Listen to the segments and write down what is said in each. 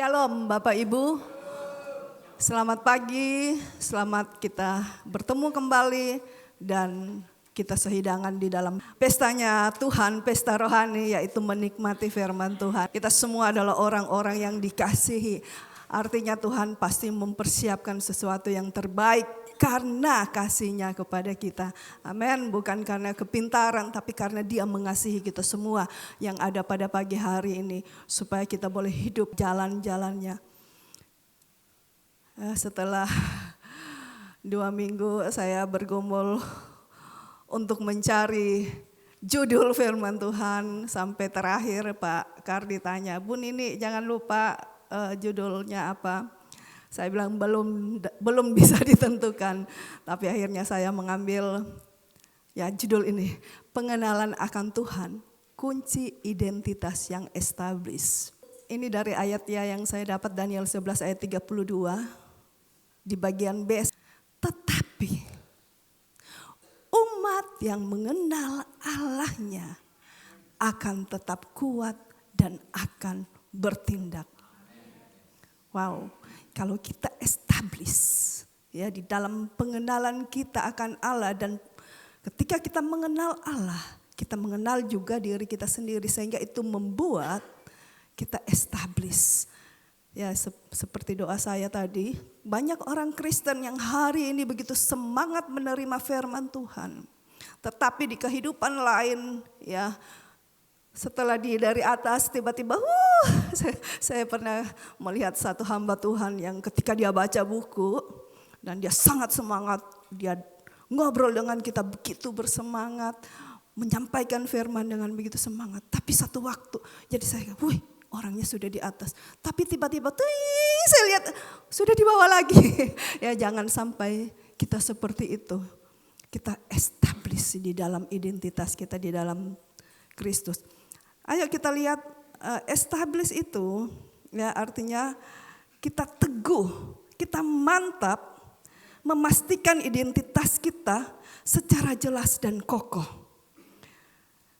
Shalom Bapak Ibu, selamat pagi, selamat kita bertemu kembali dan kita sehidangan di dalam pestanya Tuhan, pesta rohani yaitu menikmati firman Tuhan. Kita semua adalah orang-orang yang dikasihi, artinya Tuhan pasti mempersiapkan sesuatu yang terbaik karena kasih-Nya kepada kita. Amin, bukan karena kepintaran tapi karena Dia mengasihi kita semua yang ada pada pagi hari ini supaya kita boleh hidup jalan-jalannya. Setelah 2 minggu saya bergumul untuk mencari judul firman Tuhan sampai terakhir Pak Kardi tanya, "Bun ini jangan lupa judulnya apa?" Saya bilang belum bisa ditentukan, tapi akhirnya saya mengambil judul ini, pengenalan akan Tuhan, kunci identitas yang established. Ini dari ayatnya yang saya dapat Daniel 11 ayat 32 di bagian B. Tetapi umat yang mengenal Allahnya akan tetap kuat dan akan bertindak. Wow. Kalau kita establish di dalam pengenalan kita akan Allah, dan ketika kita mengenal Allah, kita mengenal juga diri kita sendiri sehingga itu membuat kita establish. Seperti doa saya tadi, banyak orang Kristen yang hari ini begitu semangat menerima firman Tuhan, tetapi di kehidupan lain setelah dari atas tiba-tiba saya pernah melihat satu hamba Tuhan yang ketika dia baca buku dan dia sangat semangat, dia ngobrol dengan kita begitu bersemangat, menyampaikan firman dengan begitu semangat. Tapi satu waktu jadi saya, orangnya sudah di atas, tapi tiba-tiba saya lihat sudah di bawah lagi. Jangan sampai kita seperti itu. Kita establish di dalam identitas kita di dalam Kristus. Ayo kita lihat establish itu artinya kita teguh, kita mantap memastikan identitas kita secara jelas dan kokoh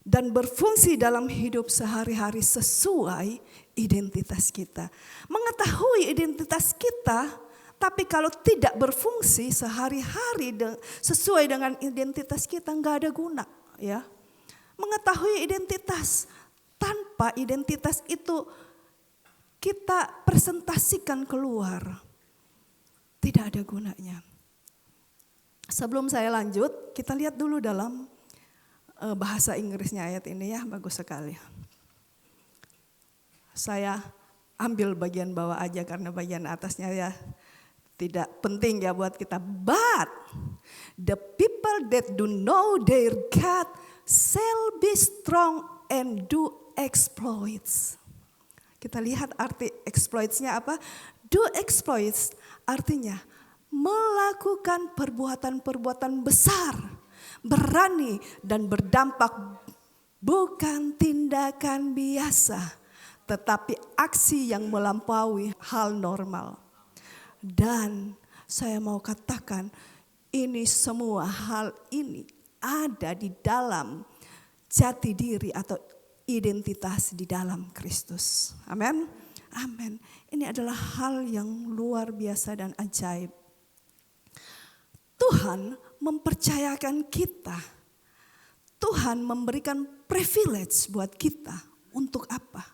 dan berfungsi dalam hidup sehari-hari sesuai identitas kita. Mengetahui identitas kita, tapi kalau tidak berfungsi sehari-hari sesuai dengan identitas kita nggak ada guna Mengetahui identitas tanpa identitas itu kita presentasikan keluar, tidak ada gunanya. Sebelum saya lanjut, kita lihat dulu dalam bahasa Inggrisnya ayat ini bagus sekali. Saya ambil bagian bawah aja karena bagian atasnya tidak penting buat kita. But the people that do know their God shall be strong and do exploits. Kita lihat arti exploitsnya apa? Do exploits artinya melakukan perbuatan-perbuatan besar, berani dan berdampak, bukan tindakan biasa, tetapi aksi yang melampaui hal normal. Dan saya mau katakan ini semua hal ini ada di dalam jati diri atau identitas di dalam Kristus. Amin. Amin. Ini adalah hal yang luar biasa dan ajaib. Tuhan mempercayakan kita. Tuhan memberikan privilege buat kita. Untuk apa?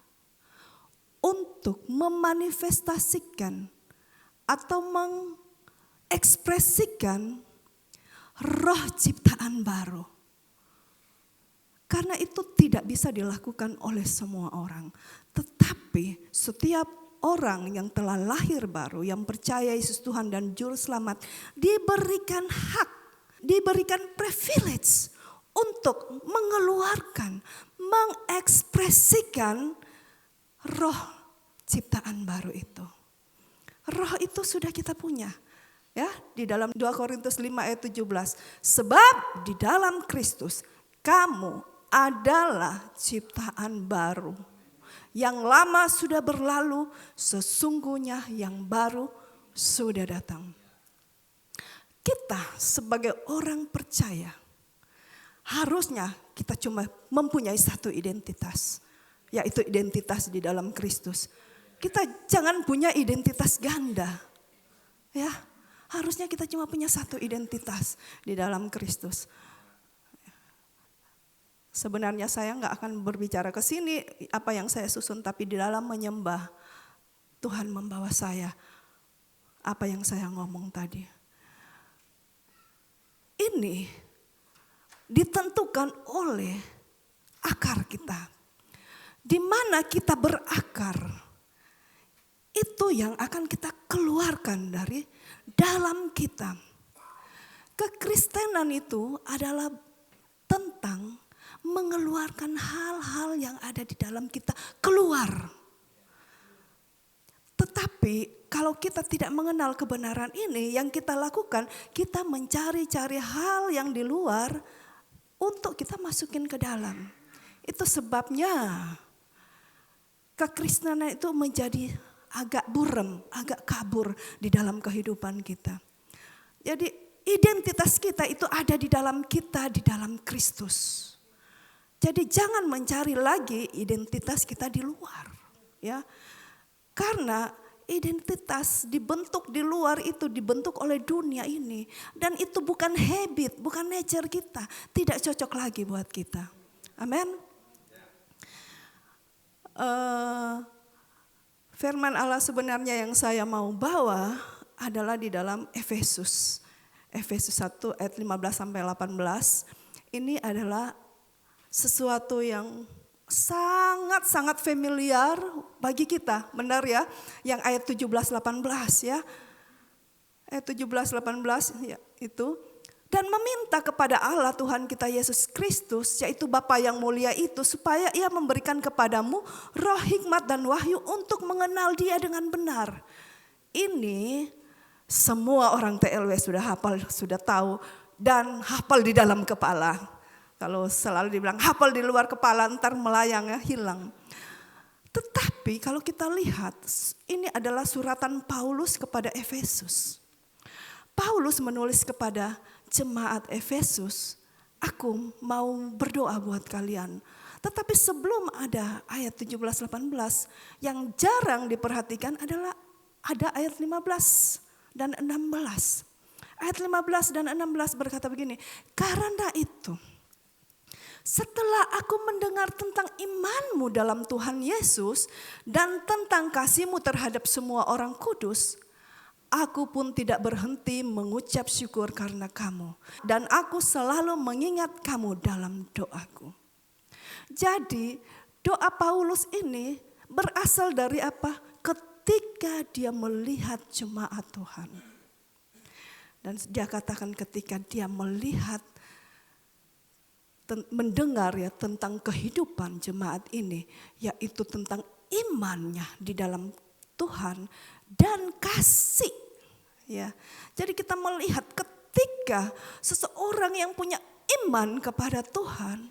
Untuk memanifestasikan atau mengekspresikan roh ciptaan baru. Karena itu tidak bisa dilakukan oleh semua orang. Tetapi setiap orang yang telah lahir baru, yang percaya Yesus Tuhan dan Juru Selamat, diberikan hak, diberikan privilege untuk mengeluarkan, mengekspresikan roh ciptaan baru itu. Roh itu sudah kita punya. Di dalam 2 Korintus 5 ayat 17. Sebab di dalam Kristus kamu adalah ciptaan baru. Yang lama sudah berlalu, sesungguhnya yang baru sudah datang. Kita sebagai orang percaya, harusnya kita cuma mempunyai satu identitas, yaitu identitas di dalam Kristus. Kita jangan punya identitas ganda. Ya, harusnya kita cuma punya satu identitas di dalam Kristus. Sebenarnya saya nggak akan berbicara ke sini apa yang saya susun, tapi di dalam menyembah Tuhan membawa saya apa yang saya ngomong tadi. Ini ditentukan oleh akar kita. Di mana kita berakar, itu yang akan kita keluarkan dari dalam kita. Kekristenan itu adalah tentang mengeluarkan hal-hal yang ada di dalam kita keluar. Tetapi kalau kita tidak mengenal kebenaran ini, yang kita lakukan, kita mencari-cari hal yang di luar untuk kita masukin ke dalam. Itu sebabnya kekristenan itu menjadi agak buram, agak kabur di dalam kehidupan kita. Jadi identitas kita itu ada di dalam kita, di dalam Kristus. Jadi jangan mencari lagi identitas kita di luar, ya. Karena identitas dibentuk di luar itu dibentuk oleh dunia ini. Dan itu bukan habit, bukan nature kita. Tidak cocok lagi buat kita. Amin. Firman Allah sebenarnya yang saya mau bawa adalah di dalam Efesus. Efesus 1 ayat 15-18. Ini adalah sesuatu yang sangat-sangat familiar bagi kita, benar ya? Yang ayat 17-18 ya. Ayat 17-18 ya itu. Dan meminta kepada Allah Tuhan kita Yesus Kristus, yaitu Bapa yang mulia itu, supaya Ia memberikan kepadamu roh hikmat dan wahyu untuk mengenal Dia dengan benar. Ini semua orang TLW sudah hafal, sudah tahu dan hafal di dalam kepala. Kalau selalu dibilang hafal di luar kepala, ntar melayang ya, hilang. Tetapi kalau kita lihat, ini adalah suratan Paulus kepada Efesus. Paulus menulis kepada jemaat Efesus, aku mau berdoa buat kalian. Tetapi sebelum ada ayat 17-18, yang jarang diperhatikan adalah ada ayat 15 dan 16. Ayat 15 dan 16 berkata begini, karena itu, setelah aku mendengar tentang imanmu dalam Tuhan Yesus dan tentang kasihmu terhadap semua orang kudus, aku pun tidak berhenti mengucap syukur karena kamu. Dan aku selalu mengingat kamu dalam doaku. Jadi doa Paulus ini berasal dari apa? Ketika dia melihat jemaat Tuhan. Dan dia katakan ketika dia melihat, mendengar ya tentang kehidupan jemaat ini, yaitu tentang imannya di dalam Tuhan dan kasih. Ya, jadi kita melihat ketika seseorang yang punya iman kepada Tuhan,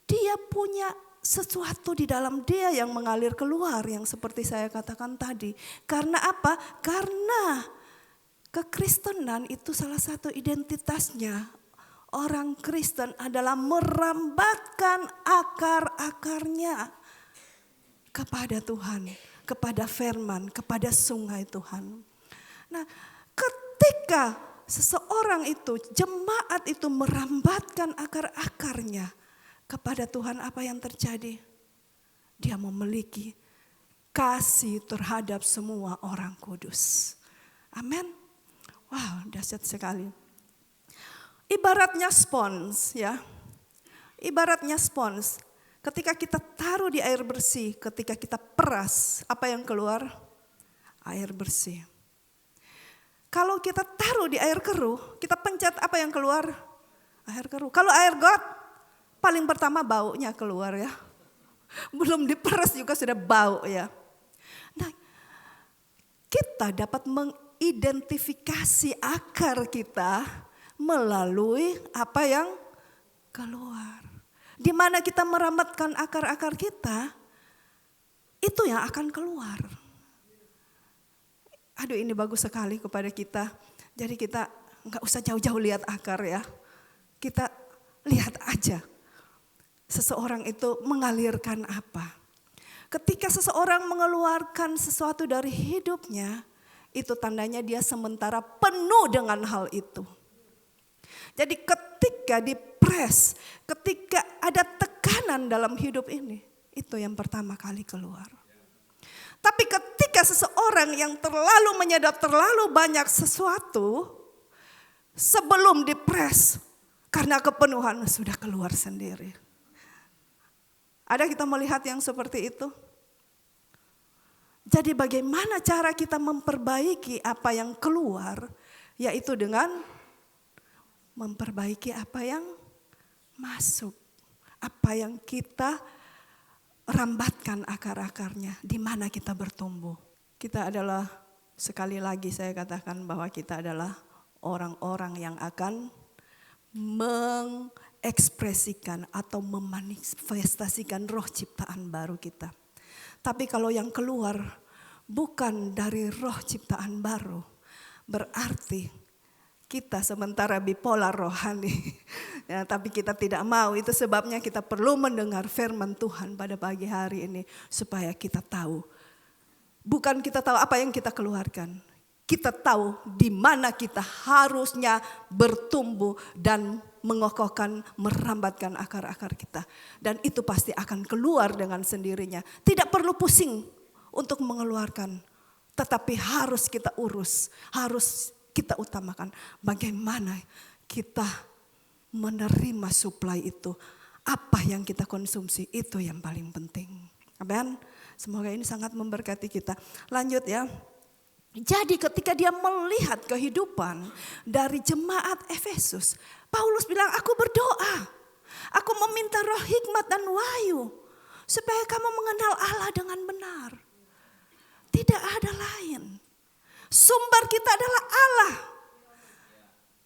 dia punya sesuatu di dalam dia yang mengalir keluar, yang seperti saya katakan tadi. Karena apa? Karena kekristenan itu salah satu identitasnya. Orang Kristen adalah merambatkan akar-akarnya kepada Tuhan, kepada firman, kepada sungai Tuhan. Nah, ketika seseorang itu, jemaat itu merambatkan akar-akarnya kepada Tuhan, apa yang terjadi? Dia memiliki kasih terhadap semua orang kudus. Amin. Wow, dahsyat sekali. Ibaratnya spons ya. Ibaratnya spons. Ketika kita taruh di air bersih, ketika kita peras, apa yang keluar? Air bersih. Kalau kita taruh di air keruh, kita pencet, apa yang keluar? Air keruh. Kalau air got, paling pertama baunya keluar ya. Belum diperas juga sudah bau ya. Nah, kita dapat mengidentifikasi akar kita melalui apa yang keluar. Di mana kita merambatkan akar-akar kita, itu yang akan keluar. Aduh, ini bagus sekali kepada kita. Jadi kita nggak usah jauh-jauh lihat akar ya. Kita lihat aja seseorang itu mengalirkan apa. Ketika seseorang mengeluarkan sesuatu dari hidupnya, itu tandanya dia sementara penuh dengan hal itu. Jadi ketika dipres, ketika ada tekanan dalam hidup ini, itu yang pertama kali keluar. Tapi ketika seseorang yang terlalu menyedap terlalu banyak sesuatu, sebelum dipres, karena kepenuhan sudah keluar sendiri. Ada kita melihat yang seperti itu? Jadi bagaimana cara kita memperbaiki apa yang keluar? Yaitu dengan memperbaiki apa yang masuk. Apa yang kita rambatkan akar-akarnya. Di mana kita bertumbuh. Kita adalah, sekali lagi saya katakan bahwa kita adalah orang-orang yang akan mengekspresikan atau memanifestasikan roh ciptaan baru kita. Tapi kalau yang keluar bukan dari roh ciptaan baru, berarti kita sementara bipolar rohani. Ya, tapi kita tidak mau, itu sebabnya kita perlu mendengar firman Tuhan pada pagi hari ini. Supaya kita tahu, bukan kita tahu apa yang kita keluarkan. Kita tahu di mana kita harusnya bertumbuh dan mengokohkan, merambatkan akar-akar kita. Dan itu pasti akan keluar dengan sendirinya. Tidak perlu pusing untuk mengeluarkan. Tetapi harus kita urus, harus kita utamakan. Bagaimana kita menerima suplai itu. Apa yang kita konsumsi, itu yang paling penting. Amen. Semoga ini sangat memberkati kita. Lanjut ya. Jadi ketika dia melihat kehidupan dari jemaat Efesus, Paulus bilang, aku berdoa, aku meminta roh hikmat dan wahyu, supaya kamu mengenal Allah dengan benar. Tidak ada lain. Sumber kita adalah Allah.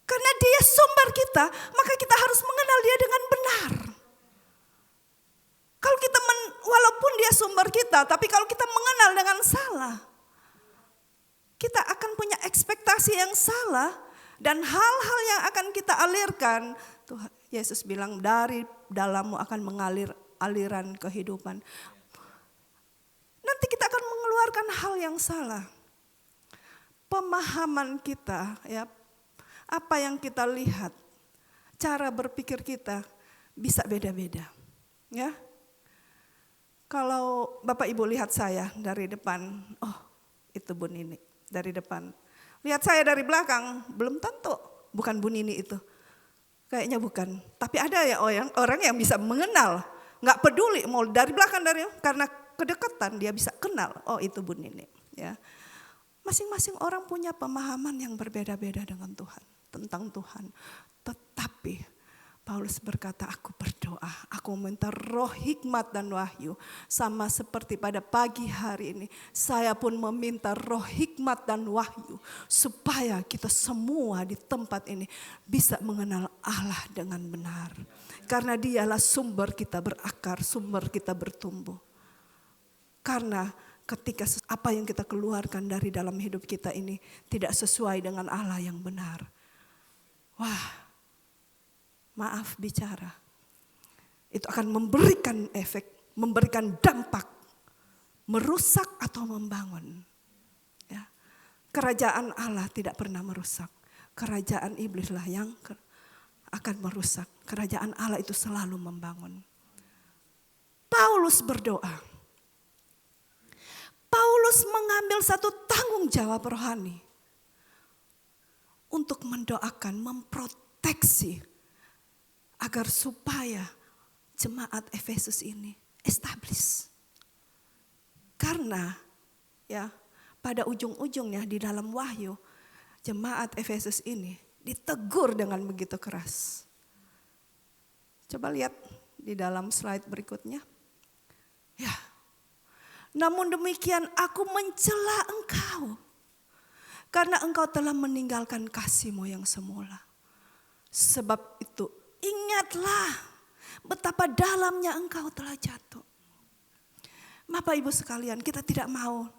Karena dia sumber kita, maka kita harus mengenal dia dengan benar. Kalau kita, walaupun dia sumber kita, tapi kalau kita mengenal dengan salah, kita akan punya ekspektasi yang salah dan hal-hal yang akan kita alirkan. Tuhan Yesus bilang dari dalammu akan mengalir aliran kehidupan. Nanti kita akan mengeluarkan hal yang salah. Pemahaman kita, ya, apa yang kita lihat, cara berpikir kita bisa beda-beda. Ya, kalau Bapak Ibu lihat saya dari depan, oh itu Bu Nini. Dari depan. Lihat saya dari belakang, belum tentu bukan Bu Nini itu. Kayaknya bukan. Tapi ada ya orang yang bisa mengenal. Gak peduli mau dari belakang, karena kedekatan dia bisa kenal. Oh itu Bu Nini. Ya. Masing-masing orang punya pemahaman yang berbeda-beda dengan Tuhan. Tentang Tuhan. Tetapi Paulus berkata, aku berdoa, aku meminta roh hikmat dan wahyu. Sama seperti pada pagi hari ini, saya pun meminta roh hikmat dan wahyu. Supaya kita semua di tempat ini bisa mengenal Allah dengan benar. Karena dialah sumber kita berakar, sumber kita bertumbuh. Karena ketika apa yang kita keluarkan dari dalam hidup kita ini tidak sesuai dengan Allah yang benar. Wah. Maaf bicara, itu akan memberikan efek, memberikan dampak, merusak atau membangun. Ya. Kerajaan Allah tidak pernah merusak, kerajaan iblislah yang akan merusak. Kerajaan Allah itu selalu membangun. Paulus berdoa. Paulus mengambil satu tanggung jawab rohani untuk mendoakan, memproteksi agar supaya jemaat Efesus ini establish. Karena ya pada ujung-ujungnya di dalam wahyu jemaat Efesus ini ditegur dengan begitu keras. Coba lihat di dalam slide berikutnya. Ya. Namun demikian aku mencela engkau karena engkau telah meninggalkan kasih-Mu yang semula. Sebab itu ingatlah betapa dalamnya engkau telah jatuh. Bapak Ibu sekalian, kita tidak mau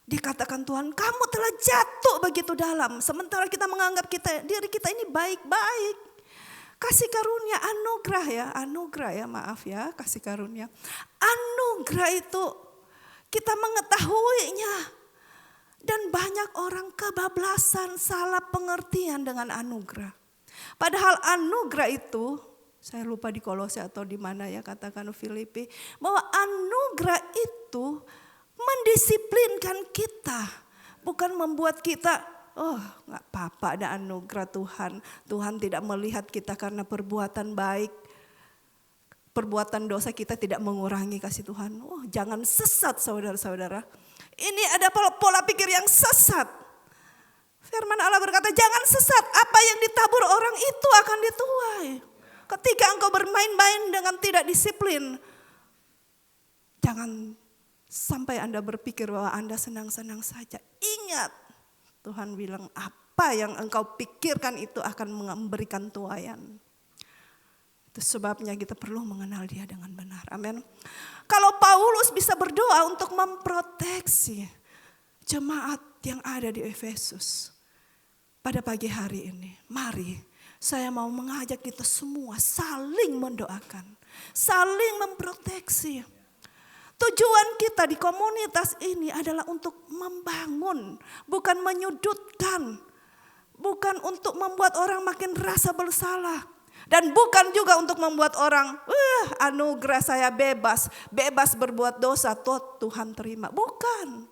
dikatakan Tuhan, kamu telah jatuh begitu dalam. Sementara kita menganggap diri kita ini baik-baik. Kasih karunia, anugerah ya, maaf ya, kasih karunia. Anugerah anugerah itu kita mengetahuinya. Dan banyak orang kebablasan, salah pengertian dengan anugerah. Padahal anugerah itu, saya lupa di Kolose atau di mana ya, katakan Filipi, bahwa anugerah itu mendisiplinkan kita, bukan membuat kita, oh gak apa-apa ada anugerah Tuhan. Tuhan tidak melihat kita karena perbuatan baik. Perbuatan dosa kita tidak mengurangi kasih Tuhan. Oh, jangan sesat saudara-saudara. Ini ada pola pikir yang sesat. Firman Allah berkata, jangan sesat. Apa yang ditabur orang itu akan dituai. Ketika engkau bermain-main dengan tidak disiplin, jangan sampai Anda berpikir bahwa Anda senang-senang saja. Ingat, Tuhan bilang apa yang engkau pikirkan itu akan memberikan tuaian. Itu sebabnya kita perlu mengenal Dia dengan benar. Amin. Kalau Paulus bisa berdoa untuk memproteksi jemaat yang ada di Efesus pada pagi hari ini, mari saya mau mengajak kita semua saling mendoakan, saling memproteksi. Tujuan kita di komunitas ini adalah untuk membangun, bukan menyudutkan, bukan untuk membuat orang makin rasa bersalah. Dan bukan juga untuk membuat orang, anugerah saya bebas berbuat dosa, Tuhan terima. Bukan.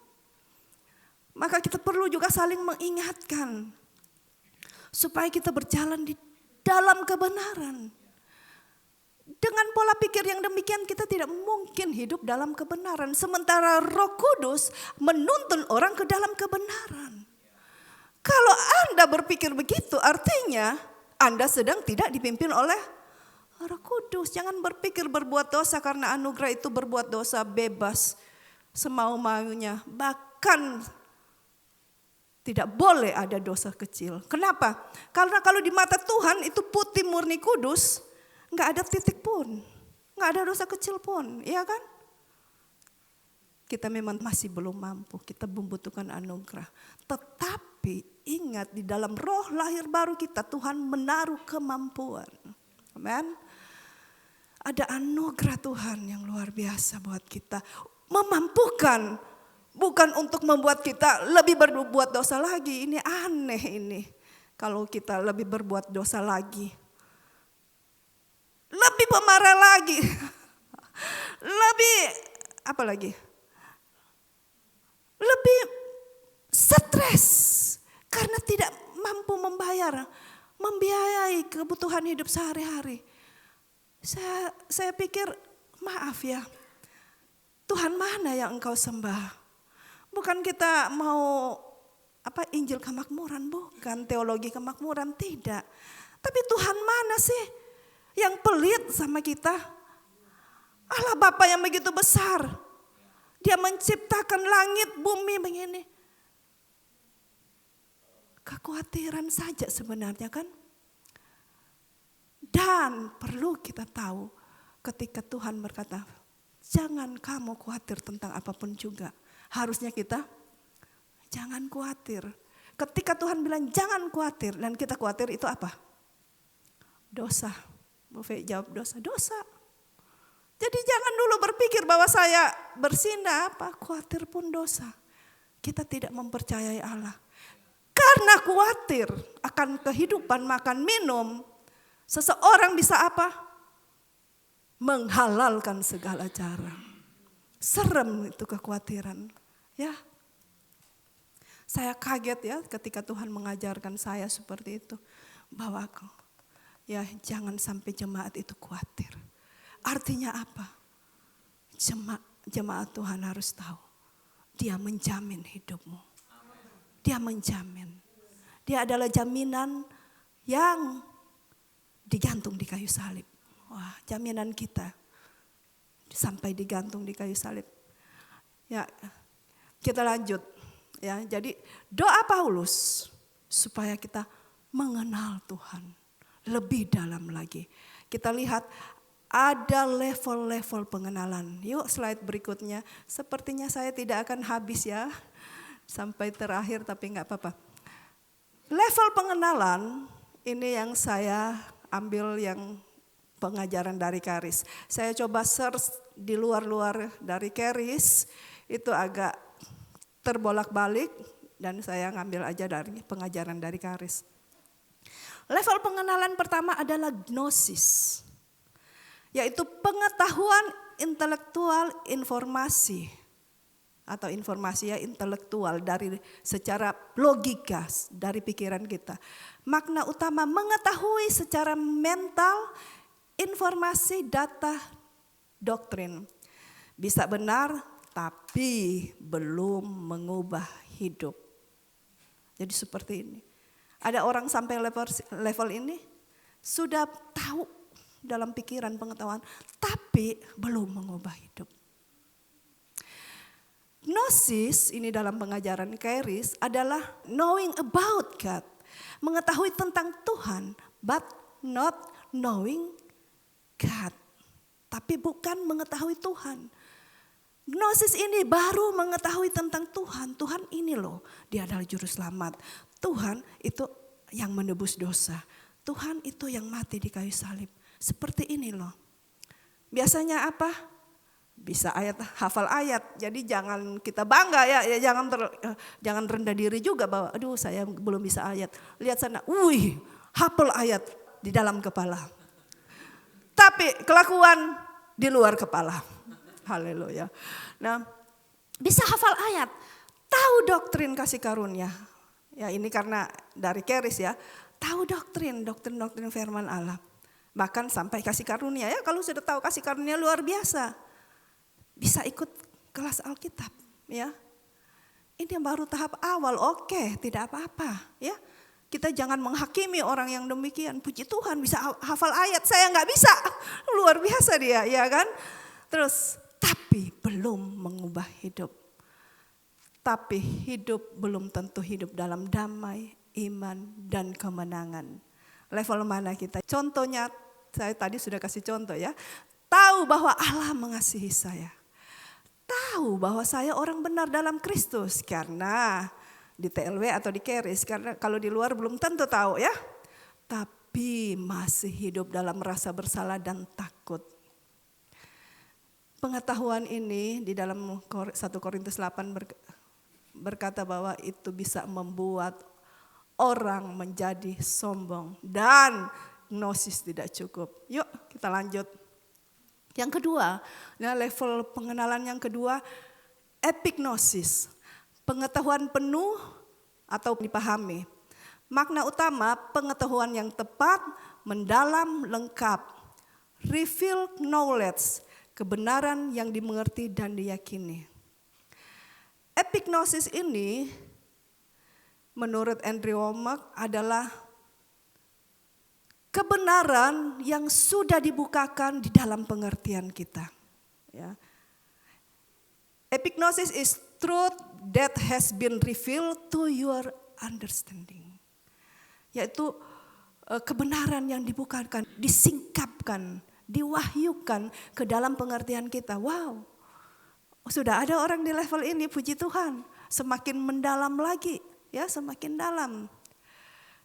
Maka kita perlu juga saling mengingatkan. Supaya kita berjalan di dalam kebenaran. Dengan pola pikir yang demikian kita tidak mungkin hidup dalam kebenaran. Sementara Roh Kudus menuntun orang ke dalam kebenaran. Kalau Anda berpikir begitu artinya Anda sedang tidak dipimpin oleh Roh Kudus. Jangan berpikir berbuat dosa karena anugerah itu berbuat dosa bebas semau-maunya. Bahkan tidak boleh ada dosa kecil. Kenapa? Karena kalau di mata Tuhan itu putih murni kudus, nggak ada titik pun, nggak ada dosa kecil pun, iya kan? Kita memang masih belum mampu, kita membutuhkan anugerah. Tetapi ingat di dalam roh lahir baru kita Tuhan menaruh kemampuan. Amen. Ada anugerah Tuhan yang luar biasa buat kita. Memampukan, bukan untuk membuat kita lebih berbuat dosa lagi. Ini aneh ini. Kalau kita lebih berbuat dosa lagi. Lebih pemarah lagi. Lebih apa lagi? Lebih stres karena tidak mampu membiayai kebutuhan hidup sehari-hari. Saya pikir maaf ya, Tuhan mana yang engkau sembah? Bukan kita mau Injil kemakmuran, bukan teologi kemakmuran, tidak. Tapi Tuhan mana sih yang pelit sama kita? Allah Bapa yang begitu besar. Dia menciptakan langit, bumi begini. Kekhawatiran saja sebenarnya kan. Dan perlu kita tahu ketika Tuhan berkata, jangan kamu khawatir tentang apapun juga. Harusnya kita jangan khawatir. Ketika Tuhan bilang jangan khawatir dan kita khawatir itu apa? Dosa. Bu Fe jawab dosa. Jadi jangan dulu berpikir bahwa saya bersinah khawatir pun dosa. Kita tidak mempercayai Allah. Karena khawatir akan kehidupan makan minum, seseorang bisa menghalalkan segala cara. Serem itu kekhawatiran. Ya. Saya kaget ya ketika Tuhan mengajarkan saya seperti itu. Bahwa jangan sampai jemaat itu khawatir. Artinya apa? Jemaat Tuhan harus tahu. Dia menjamin hidupmu. Dia menjamin. Dia adalah jaminan yang digantung di kayu salib. Wah, jaminan kita sampai digantung di kayu salib. Ya, kita lanjut. Ya, jadi doa Paulus supaya kita mengenal Tuhan lebih dalam lagi. Kita lihat ada level-level pengenalan. Yuk slide berikutnya. Sepertinya saya tidak akan habis ya. Sampai terakhir tapi gak apa-apa. Level pengenalan ini yang saya ambil yang pengajaran dari Charis. Saya coba search di luar-luar dari Charis, itu agak terbolak-balik dan saya ngambil aja dari pengajaran dari Charis. Level pengenalan pertama adalah gnosis, yaitu pengetahuan intelektual informasi atau informasi ya intelektual dari secara logika dari pikiran kita. Makna utama mengetahui secara mental informasi, data, doktrin. Bisa benar tapi belum mengubah hidup. Jadi seperti ini. Ada orang sampai level ini sudah tahu dalam pikiran pengetahuan tapi belum mengubah hidup. Gnosis ini dalam pengajaran Charis adalah knowing about God. Mengetahui tentang Tuhan, but not knowing God. Tapi bukan mengetahui Tuhan. Gnosis ini baru mengetahui tentang Tuhan. Tuhan ini loh, dia adalah juru selamat. Tuhan itu yang menebus dosa. Tuhan itu yang mati di kayu salib. Seperti ini loh. Biasanya apa? Bisa hafal ayat. Jadi jangan kita bangga ya jangan rendah diri juga bahwa aduh saya belum bisa ayat. Lihat sana, hafal ayat di dalam kepala. Tapi kelakuan di luar kepala. Haleluya. Nah, bisa hafal ayat, tahu doktrin kasih karunia. Ya ini karena dari Charis ya, tahu doktrin firman Allah. Bahkan sampai kasih karunia ya, kalau sudah tahu kasih karunia luar biasa. Bisa ikut kelas Alkitab ya. Ini yang baru tahap awal, oke, tidak apa-apa ya. Kita jangan menghakimi orang yang demikian. Puji Tuhan bisa hafal ayat, saya nggak bisa. Luar biasa dia ya kan. Terus tapi belum mengubah hidup. Tapi hidup belum tentu hidup dalam damai, iman dan kemenangan. Level mana kita? Contohnya saya tadi sudah kasih contoh ya. Tahu bahwa Allah mengasihi saya. Tahu bahwa saya orang benar dalam Kristus karena di TLW atau di Charis, karena kalau di luar belum tentu tahu ya. Tapi masih hidup dalam rasa bersalah dan takut. Pengetahuan ini di dalam 1 Korintus 8 berkata bahwa itu bisa membuat orang menjadi sombong dan gnosis tidak cukup. Yuk kita lanjut. Yang kedua, level pengenalan yang kedua, epignosis. Pengetahuan penuh atau dipahami. Makna utama pengetahuan yang tepat, mendalam, lengkap. Revealed knowledge, kebenaran yang dimengerti dan diyakini. Epignosis ini menurut Andrew Wommack adalah kebenaran yang sudah dibukakan di dalam pengertian kita. Ya. Epignosis is truth that has been revealed to your understanding. Yaitu kebenaran yang dibukakan, disingkapkan, diwahyukan ke dalam pengertian kita. Wow, sudah ada orang di level ini, puji Tuhan. Semakin mendalam lagi, ya semakin dalam.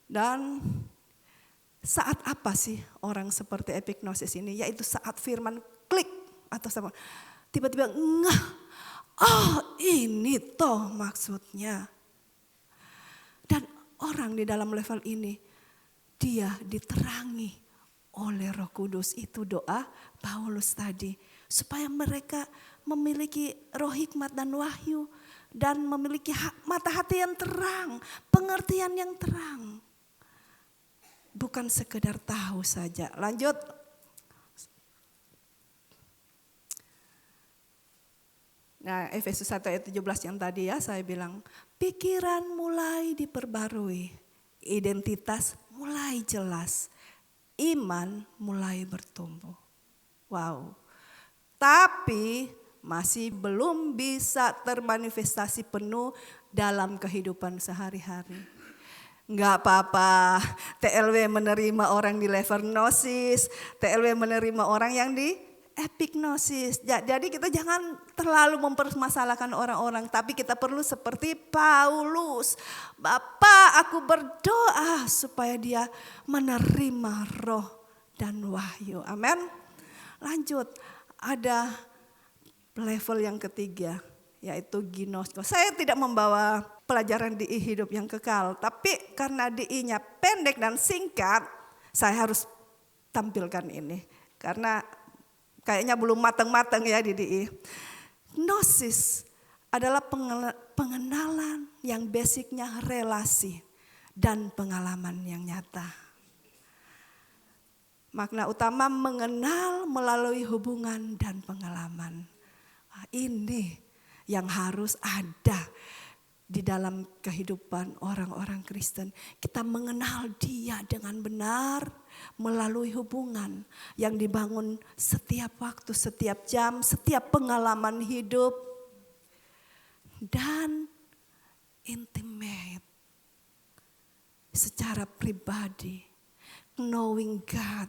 Dan saat apa sih orang seperti epignosis ini? Yaitu saat firman klik atau sama tiba-tiba ngeh, oh ini toh maksudnya. Dan orang di dalam level ini dia diterangi oleh Roh Kudus, itu doa Paulus tadi, supaya mereka memiliki roh hikmat dan wahyu dan memiliki mata hati yang terang, pengertian yang terang. Bukan sekedar tahu saja. Lanjut. Nah, Efesus 1 ayat 17 yang tadi ya saya bilang, pikiran mulai diperbarui, identitas mulai jelas, iman mulai bertumbuh. Wow. Tapi masih belum bisa termanifestasi penuh dalam kehidupan sehari-hari. Enggak apa-apa, TLW menerima orang di level gnosis, TLW menerima orang yang di epignosis. Jadi kita jangan terlalu mempermasalahkan orang-orang, tapi kita perlu seperti Paulus. Bapak, aku berdoa supaya dia menerima roh dan wahyu. Amin. Lanjut, ada level yang ketiga, yaitu ginosko. Saya tidak membawa pelajaran DI hidup yang kekal, tapi karena DI-nya pendek dan singkat, saya harus tampilkan ini. Karena kayaknya belum matang-matang ya di DI. Gnosis adalah pengenalan yang basicnya relasi dan pengalaman yang nyata. Makna utama mengenal melalui hubungan dan pengalaman. Ini yang harus ada di dalam kehidupan orang-orang Kristen. Kita mengenal Dia dengan benar melalui hubungan yang dibangun setiap waktu, setiap jam, setiap pengalaman hidup. Dan intimate secara pribadi, knowing God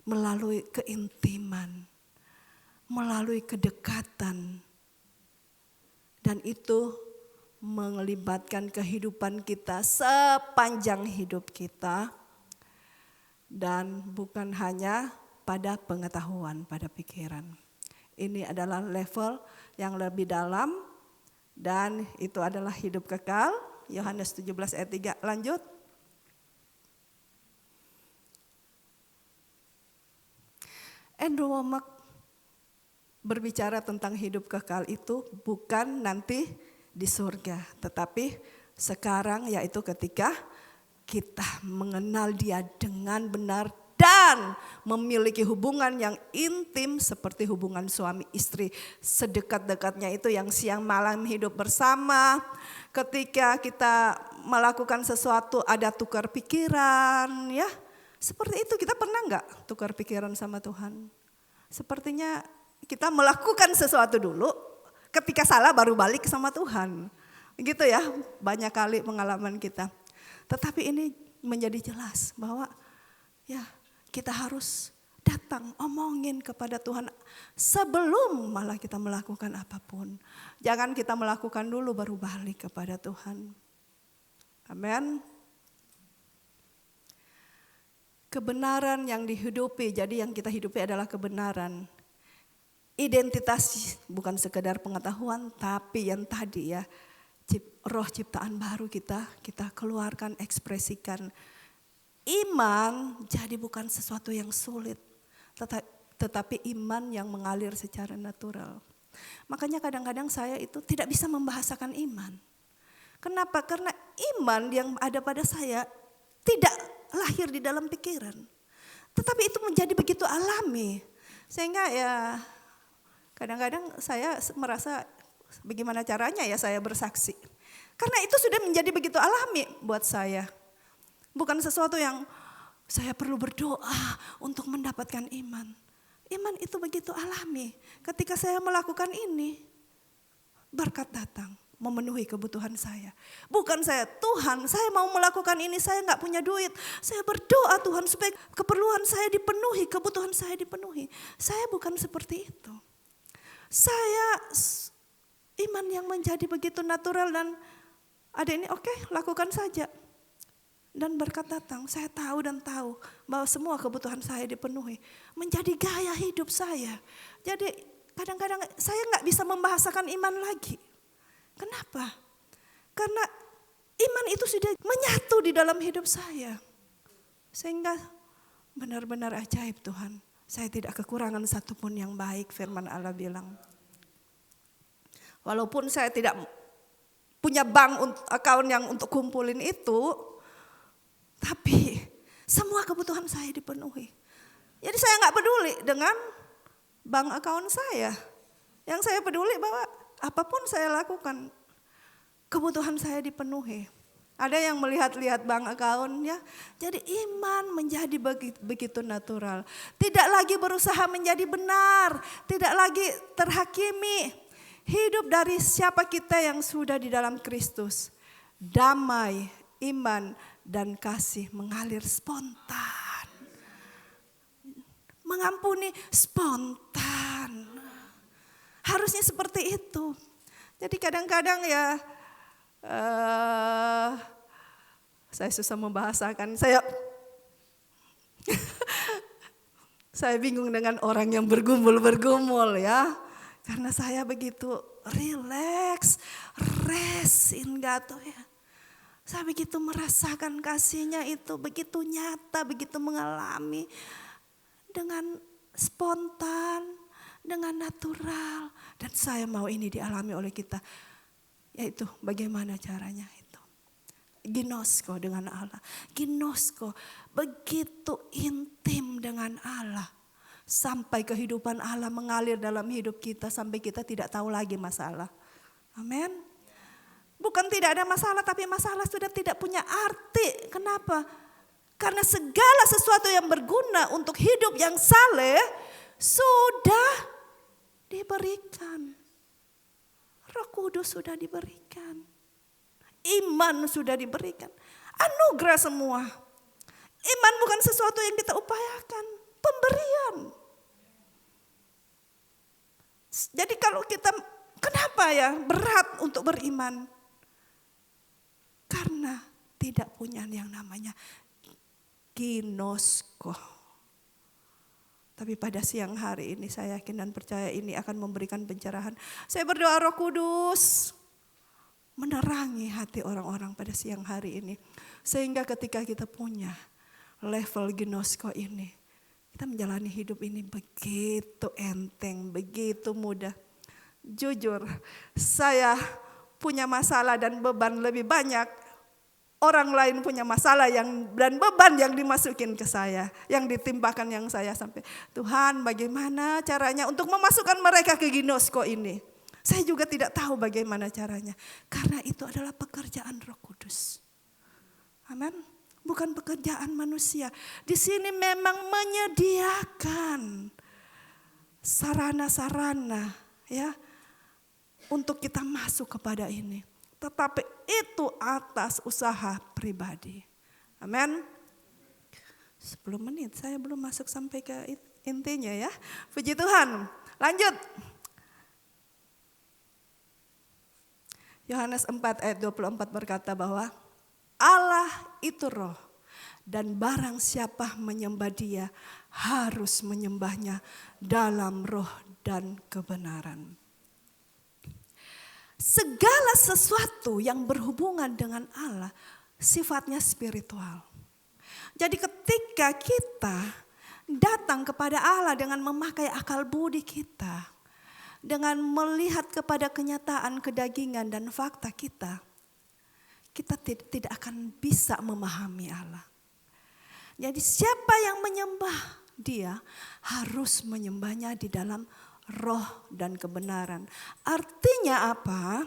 melalui keintiman, melalui kedekatan, dan itu melibatkan kehidupan kita sepanjang hidup kita, dan bukan hanya pada pengetahuan, pada pikiran. Ini adalah level yang lebih dalam, dan itu adalah hidup kekal. Yohanes 17 ayat 3, lanjut. Andrew Wommack berbicara tentang hidup kekal itu bukan nanti di surga, tetapi sekarang, yaitu ketika kita mengenal Dia dengan benar dan memiliki hubungan yang intim seperti hubungan suami istri. Sedekat-dekatnya itu yang siang malam hidup bersama. Ketika kita melakukan sesuatu ada tukar pikiran ya. Seperti itu, kita pernah enggak tukar pikiran sama Tuhan? Sepertinya kita melakukan sesuatu dulu, ketika salah baru balik sama Tuhan. Gitu ya, banyak kali pengalaman kita. Tetapi ini menjadi jelas bahwa ya kita harus datang omongin kepada Tuhan sebelum malah kita melakukan apapun. Jangan kita melakukan dulu baru balik kepada Tuhan. Amin. Kebenaran yang dihidupi, jadi yang kita hidupi adalah kebenaran. Identitas bukan sekedar pengetahuan, tapi yang tadi ya, roh ciptaan baru kita keluarkan, ekspresikan. Iman jadi bukan sesuatu yang sulit, tetapi iman yang mengalir secara natural. Makanya kadang-kadang saya itu tidak bisa membahasakan iman. Kenapa? Karena iman yang ada pada saya tidak lahir di dalam pikiran. Tetapi itu menjadi begitu alami. Sehingga ya kadang-kadang saya merasa bagaimana caranya ya saya bersaksi. Karena itu sudah menjadi begitu alami buat saya. Bukan sesuatu yang saya perlu berdoa untuk mendapatkan iman. Iman itu begitu alami. Ketika saya melakukan ini, berkat datang. Memenuhi kebutuhan saya. Bukan saya, Tuhan saya mau melakukan ini, saya gak punya duit. Saya berdoa Tuhan supaya keperluan saya dipenuhi, kebutuhan saya dipenuhi. Saya bukan seperti itu. Saya iman yang menjadi begitu natural dan ada ini oke, lakukan saja. Dan berkat datang, saya tahu bahwa semua kebutuhan saya dipenuhi. Menjadi gaya hidup saya. Jadi kadang-kadang saya gak bisa membahasakan iman lagi. Kenapa? Karena iman itu sudah menyatu di dalam hidup saya. Sehingga benar-benar ajaib Tuhan. Saya tidak kekurangan satupun yang baik, firman Allah bilang. Walaupun saya tidak punya bank account yang untuk kumpulin itu, tapi semua kebutuhan saya dipenuhi. Jadi saya gak peduli dengan bank account saya. Yang saya peduli bahwa apapun saya lakukan, kebutuhan saya dipenuhi. Ada yang melihat-lihat bank account-nya, jadi iman menjadi begitu natural. Tidak lagi berusaha menjadi benar, tidak lagi terhakimi. Hidup dari siapa kita yang sudah di dalam Kristus. Damai, iman, dan kasih mengalir spontan. Mengampuni spontan. Harusnya seperti itu. Jadi kadang-kadang ya saya susah membahasakan. Saya bingung dengan orang yang bergumul ya. Karena saya begitu relax, rest in God ya. Saya begitu merasakan kasihnya itu begitu nyata, begitu mengalami dengan spontan, dengan natural. Dan saya mau ini dialami oleh kita. Yaitu bagaimana caranya itu. Ginosko dengan Allah. Ginosko begitu intim dengan Allah. Sampai kehidupan Allah mengalir dalam hidup kita. Sampai kita tidak tahu lagi masalah. Amin. Bukan tidak ada masalah, tapi masalah sudah tidak punya arti. Kenapa? Karena segala sesuatu yang berguna untuk hidup yang saleh sudah diberikan. Roh Kudus sudah diberikan. Iman sudah diberikan. Anugerah semua. Iman bukan sesuatu yang kita upayakan. Pemberian. Jadi kalau kita, kenapa ya berat untuk beriman? Karena tidak punya yang namanya ginosko. Tapi pada siang hari ini saya yakin dan percaya ini akan memberikan pencerahan. Saya berdoa Roh Kudus menerangi hati orang-orang pada siang hari ini. Sehingga ketika kita punya level ginosko ini, kita menjalani hidup ini begitu enteng, begitu mudah. Jujur, saya punya masalah dan beban lebih banyak. Orang lain punya masalah dan beban yang dimasukin ke saya. Yang ditimpakan yang saya sampai. Tuhan bagaimana caranya untuk memasukkan mereka ke ginosko ini. Saya juga tidak tahu bagaimana caranya. Karena itu adalah pekerjaan Roh Kudus. Amin. Bukan pekerjaan manusia. Di sini memang menyediakan sarana-sarana ya untuk kita masuk kepada ini. Tetapi itu atas usaha pribadi. Amin. 10 menit saya belum masuk sampai ke intinya ya. Puji Tuhan. Lanjut. Yohanes 4 ayat 24 berkata bahwa Allah itu roh dan barang siapa menyembah dia harus menyembahnya dalam roh dan kebenaran. Segala sesuatu yang berhubungan dengan Allah sifatnya spiritual. Jadi ketika kita datang kepada Allah dengan memakai akal budi kita, dengan melihat kepada kenyataan kedagingan dan fakta kita tidak akan bisa memahami Allah. Jadi siapa yang menyembah dia harus menyembahnya di dalam roh dan kebenaran. Artinya apa?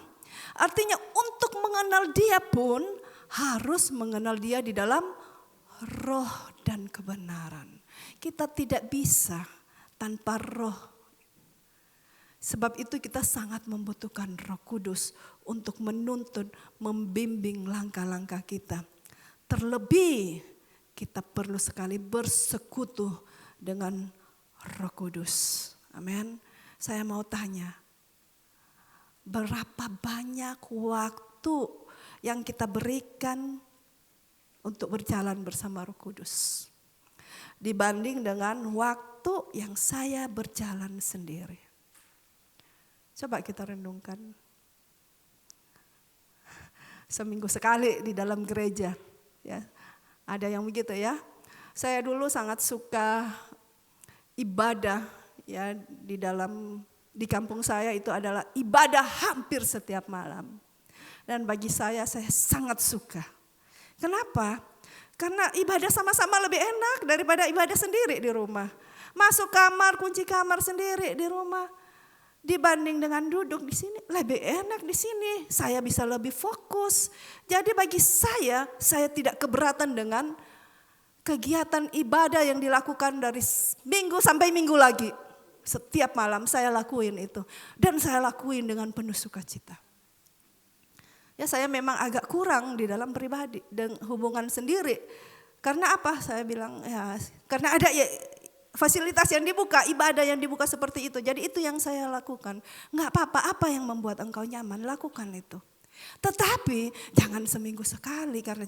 Artinya untuk mengenal dia pun harus mengenal dia di dalam roh dan kebenaran. Kita tidak bisa tanpa roh. Sebab itu kita sangat membutuhkan Roh Kudus untuk menuntun, membimbing langkah-langkah kita. Terlebih kita perlu sekali bersekutu dengan Roh Kudus. Amin. Saya mau tanya, berapa banyak waktu yang kita berikan untuk berjalan bersama Roh Kudus dibanding dengan waktu yang saya berjalan sendiri? Coba kita renungkan. Seminggu sekali di dalam gereja, ya. Ada yang begitu ya. Saya dulu sangat suka ibadah. Ya, di kampung saya itu adalah ibadah hampir setiap malam. Dan bagi saya sangat suka. Kenapa? Karena ibadah sama-sama lebih enak daripada ibadah sendiri di rumah. Masuk kamar, kunci kamar sendiri di rumah. Dibanding dengan duduk di sini, lebih enak di sini. Saya bisa lebih fokus. Jadi bagi saya tidak keberatan dengan kegiatan ibadah yang dilakukan dari minggu sampai minggu lagi. Setiap malam saya lakuin itu. Dan saya lakuin dengan penuh sukacita. Ya saya memang agak kurang di dalam pribadi dan hubungan sendiri. Karena apa? Saya bilang ya karena ada ya, fasilitas yang dibuka, ibadah yang dibuka seperti itu. Jadi itu yang saya lakukan. Enggak apa-apa, apa yang membuat engkau nyaman, lakukan itu. Tetapi jangan seminggu sekali karena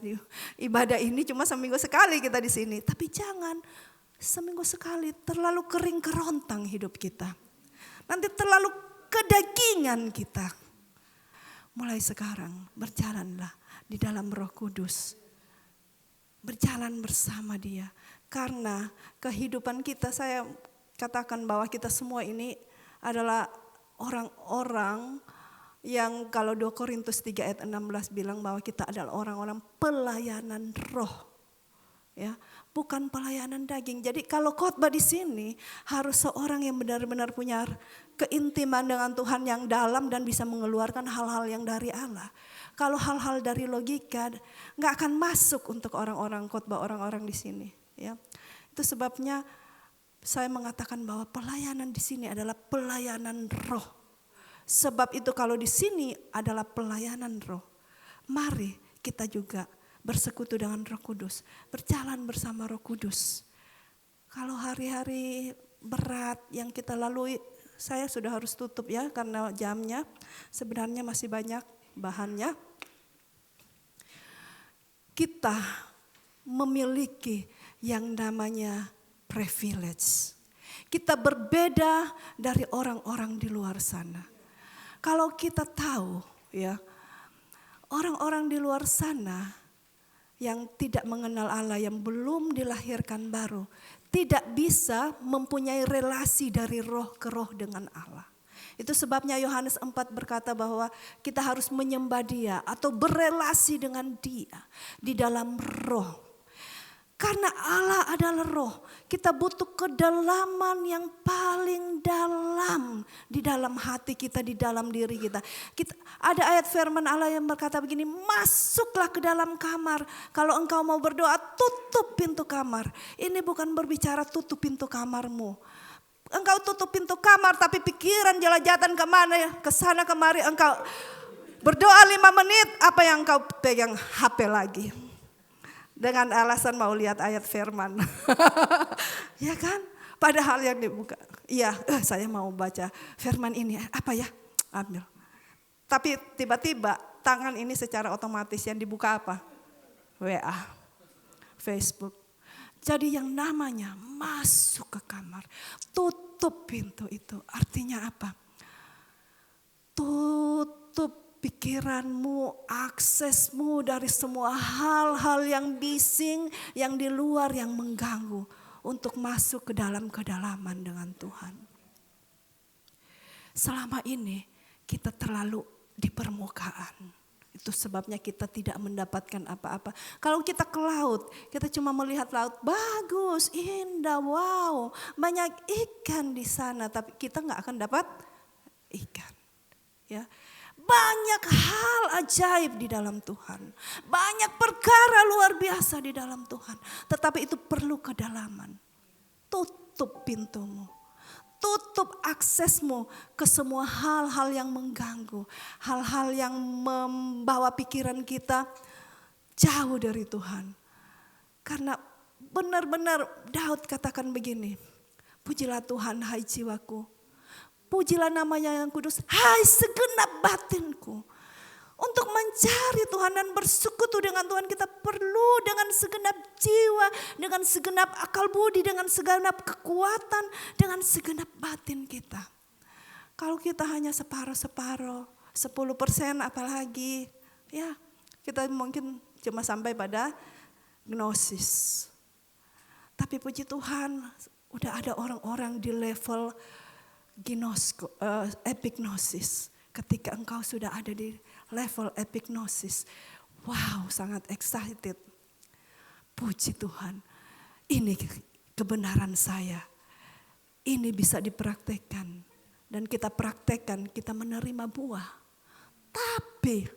ibadah ini cuma seminggu sekali kita di sini. Tapi jangan seminggu sekali terlalu kering kerontang hidup kita. Nanti terlalu kedagingan kita. Mulai sekarang berjalanlah di dalam Roh Kudus. Berjalan bersama Dia. Karena kehidupan kita, saya katakan bahwa kita semua ini adalah orang-orang yang kalau 2 Korintus 3 ayat 16 bilang bahwa kita adalah orang-orang pelayanan roh. Ya, bukan pelayanan daging. Jadi kalau khotbah di sini harus seorang yang benar-benar punya keintiman dengan Tuhan yang dalam dan bisa mengeluarkan hal-hal yang dari Allah. Kalau hal-hal dari logika nggak akan masuk untuk orang-orang khotbah orang-orang di sini. Ya, itu sebabnya saya mengatakan bahwa pelayanan di sini adalah pelayanan roh. Sebab itu kalau di sini adalah pelayanan roh, mari kita juga bersekutu dengan Roh Kudus, berjalan bersama Roh Kudus. Kalau hari-hari berat yang kita lalui, saya sudah harus tutup ya karena jamnya sebenarnya masih banyak bahannya. Kita memiliki yang namanya privilege. Kita berbeda dari orang-orang di luar sana. Kalau kita tahu ya, orang-orang di luar sana yang tidak mengenal Allah, yang belum dilahirkan baru, tidak bisa mempunyai relasi dari roh ke roh dengan Allah. Itu sebabnya Yohanes 4 berkata bahwa kita harus menyembah Dia atau berelasi dengan Dia di dalam roh. Karena Allah adalah roh, kita butuh kedalaman yang paling dalam di dalam hati kita, di dalam diri kita. Ada ayat firman Allah yang berkata begini, masuklah ke dalam kamar. Kalau engkau mau berdoa, tutup pintu kamar. Ini bukan berbicara tutup pintu kamarmu. Engkau tutup pintu kamar tapi pikiran jelajatan kemana ya, ke sana kemari. Engkau berdoa 5 menit, apa yang engkau pegang? HP lagi. Dengan alasan mau lihat ayat firman. Ya kan? Padahal yang dibuka. Iya, saya mau baca firman ini. Apa ya? Ambil. Tapi tiba-tiba tangan ini secara otomatis yang dibuka apa? WA. Facebook. Jadi yang namanya masuk ke kamar. Tutup pintu itu. Artinya apa? Tutup pikiranmu, aksesmu dari semua hal-hal yang bising, yang di luar, yang mengganggu. Untuk masuk ke dalam kedalaman dengan Tuhan. Selama ini kita terlalu di permukaan. Itu sebabnya kita tidak mendapatkan apa-apa. Kalau kita ke laut, kita cuma melihat laut, bagus, indah, wow. Banyak ikan di sana, tapi kita gak akan dapat ikan. Ya. Banyak hal ajaib di dalam Tuhan. Banyak perkara luar biasa di dalam Tuhan. Tetapi itu perlu kedalaman. Tutup pintumu. Tutup aksesmu ke semua hal-hal yang mengganggu. Hal-hal yang membawa pikiran kita jauh dari Tuhan. Karena benar-benar Daud katakan begini. Pujilah Tuhan hai jiwaku. Pujilah namanya yang kudus, hai segenap batinku. Untuk mencari Tuhan dan bersekutu dengan Tuhan kita perlu dengan segenap jiwa, dengan segenap akal budi, dengan segenap kekuatan, dengan segenap batin kita. Kalau kita hanya separuh-separuh, 10% apalagi, ya kita mungkin cuma sampai pada gnosis. Tapi puji Tuhan udah ada orang-orang di level epignosis. Ketika engkau sudah ada di level epignosis, wow, sangat excited. Puji Tuhan, ini kebenaran saya. Ini bisa dipraktekkan dan kita praktekkan, kita menerima buah. Tapi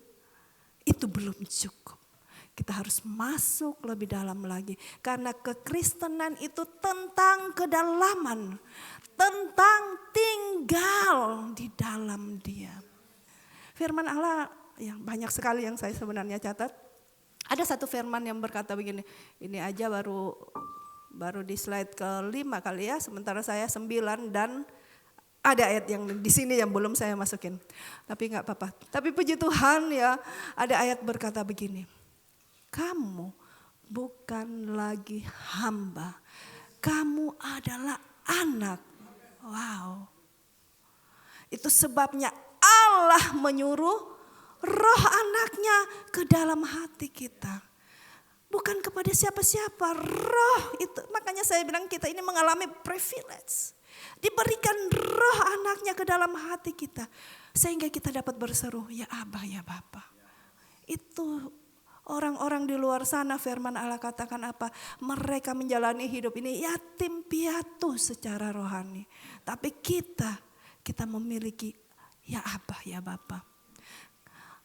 itu belum cukup. Kita harus masuk lebih dalam lagi. Karena kekristenan itu tentang kedalaman. Tentang tinggal di dalam Dia. Firman Allah yang banyak sekali yang saya sebenarnya catat. Ada satu firman yang berkata begini. Ini aja baru di slide ke-5 kali ya. Sementara saya 9 dan ada ayat yang di sini yang belum saya masukin. Tapi enggak apa-apa. Tapi puji Tuhan ya, ada ayat berkata begini. Kamu bukan lagi hamba, kamu adalah anak. Wow. Itu sebabnya Allah menyuruh roh anaknya ke dalam hati kita. Bukan kepada siapa-siapa, roh itu. Makanya saya bilang kita ini mengalami privilege. Diberikan roh anaknya ke dalam hati kita. Sehingga kita dapat berseru, ya Abah, ya Bapa. Itu orang-orang di luar sana firman Allah katakan apa? Mereka menjalani hidup ini yatim piatu secara rohani. Tapi kita memiliki ya Abah, ya Bapa.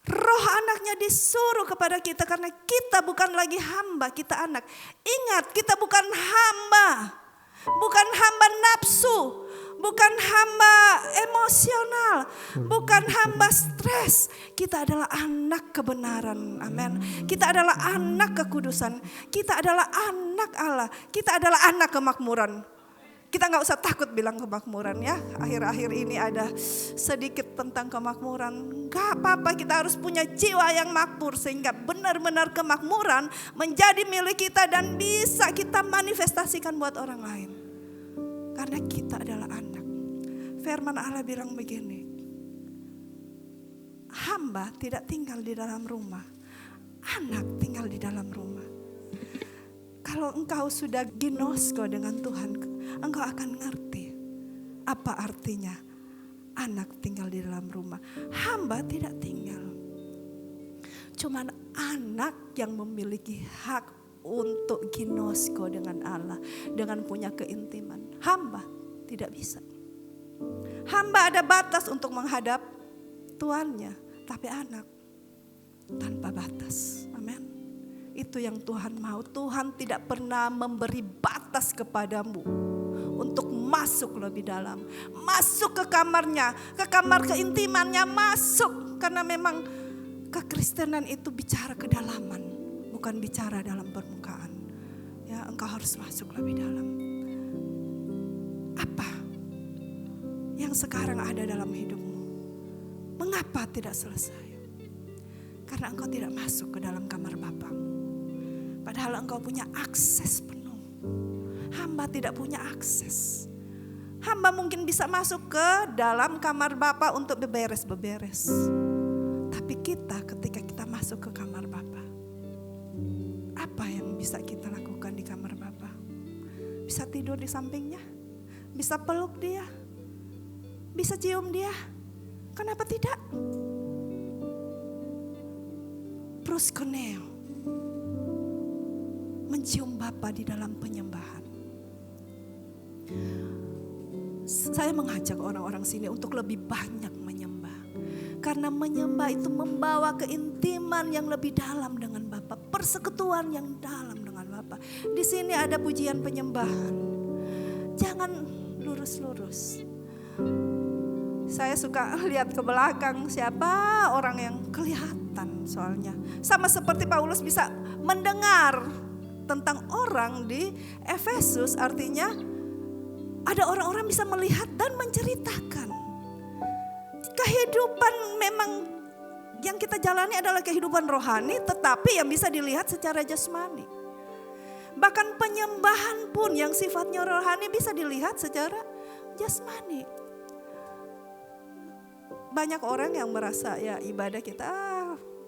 Roh anaknya disuruh kepada kita karena kita bukan lagi hamba, kita anak. Ingat, kita bukan hamba. Bukan hamba nafsu, bukan hamba emosional, bukan hamba stres. Kita adalah anak kebenaran, amin. Kita adalah anak kekudusan, kita adalah anak Allah, kita adalah anak kemakmuran. Kita gak usah takut bilang kemakmuran ya. Akhir-akhir ini ada sedikit tentang kemakmuran. Gak apa-apa, kita harus punya jiwa yang makmur. Sehingga benar-benar kemakmuran menjadi milik kita dan bisa kita manifestasikan buat orang lain. Karena kita adalah anak. Firman Allah bilang begini. Hamba tidak tinggal di dalam rumah. Anak tinggal di dalam rumah. Kalau engkau sudah ginosko dengan Tuhan, engkau akan ngerti apa artinya anak tinggal di dalam rumah. Hamba tidak tinggal. Cuman anak yang memiliki hak untuk ginosko dengan Allah, dengan punya keintiman. Hamba tidak bisa. Hamba ada batas untuk menghadap tuannya, tapi anak tanpa batas. Amin. Itu yang Tuhan mau. Tuhan tidak pernah memberi batas kepadamu untuk masuk lebih dalam. Masuk ke kamarnya, ke kamar keintimannya, masuk. Karena memang kekristenan itu bicara kedalaman, bukan bicara dalam permukaan. Ya, engkau harus masuk lebih dalam. Apa yang sekarang ada dalam hidupmu? Mengapa tidak selesai? Karena engkau tidak masuk ke dalam kamar Bapamu. Padahal engkau punya akses penuh. Hamba tidak punya akses. Hamba mungkin bisa masuk ke dalam kamar Bapa untuk beberes-beberes. Tapi ketika kita masuk ke kamar Bapa, apa yang bisa kita lakukan di kamar Bapa? Bisa tidur di sampingnya? Bisa peluk dia? Bisa cium dia? Kenapa tidak? Proskuneo. Mencium Bapa di dalam penyembahan. Saya mengajak orang-orang sini untuk lebih banyak menyembah. Karena menyembah itu membawa keintiman yang lebih dalam dengan Bapa, persekutuan yang dalam dengan Bapa. Di sini ada pujian penyembahan. Jangan lurus-lurus. Saya suka lihat ke belakang siapa orang yang kelihatan soalnya. Sama seperti Paulus bisa mendengar tentang orang di Efesus, artinya ada orang-orang bisa melihat dan menceritakan. Kehidupan memang yang kita jalani adalah kehidupan rohani, tetapi yang bisa dilihat secara jasmani. Bahkan penyembahan pun yang sifatnya rohani bisa dilihat secara jasmani. Banyak orang yang merasa ya ibadah kita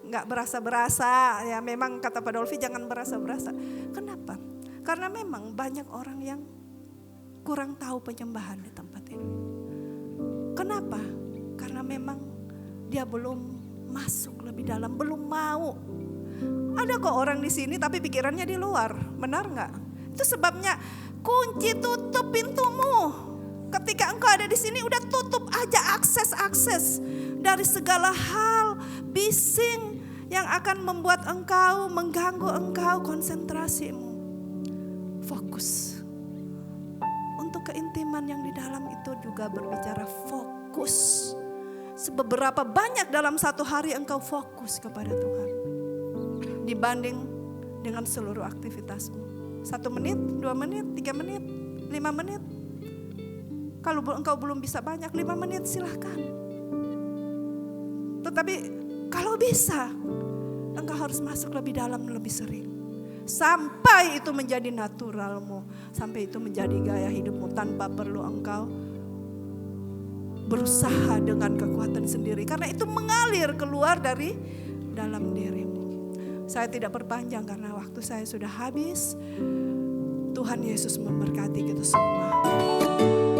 nggak berasa-berasa, ya memang kata Pak Dolfi jangan berasa-berasa. Kenapa? Karena memang banyak orang yang kurang tahu penyembahan di tempat ini. Kenapa? Karena memang dia belum masuk lebih dalam, belum mau. Ada kok orang di sini tapi pikirannya di luar, benar nggak? Itu sebabnya kunci tutup pintumu. Ketika engkau ada di sini udah tutup aja akses dari segala hal bising yang akan membuat engkau, mengganggu engkau konsentrasimu. Fokus. Untuk keintiman yang di dalam itu juga berbicara fokus. Seberapa banyak dalam satu hari engkau fokus kepada Tuhan. Dibanding dengan seluruh aktivitasmu. 1 menit, 2 menit, 3 menit, 5 menit. Kalau engkau belum bisa banyak 5 menit silahkan. Tetapi kalau bisa, engkau harus masuk lebih dalam lebih sering. Sampai itu menjadi naturalmu. Sampai itu menjadi gaya hidupmu tanpa perlu engkau berusaha dengan kekuatan sendiri. Karena itu mengalir keluar dari dalam dirimu. Saya tidak perpanjang karena waktu saya sudah habis. Tuhan Yesus memberkati kita semua.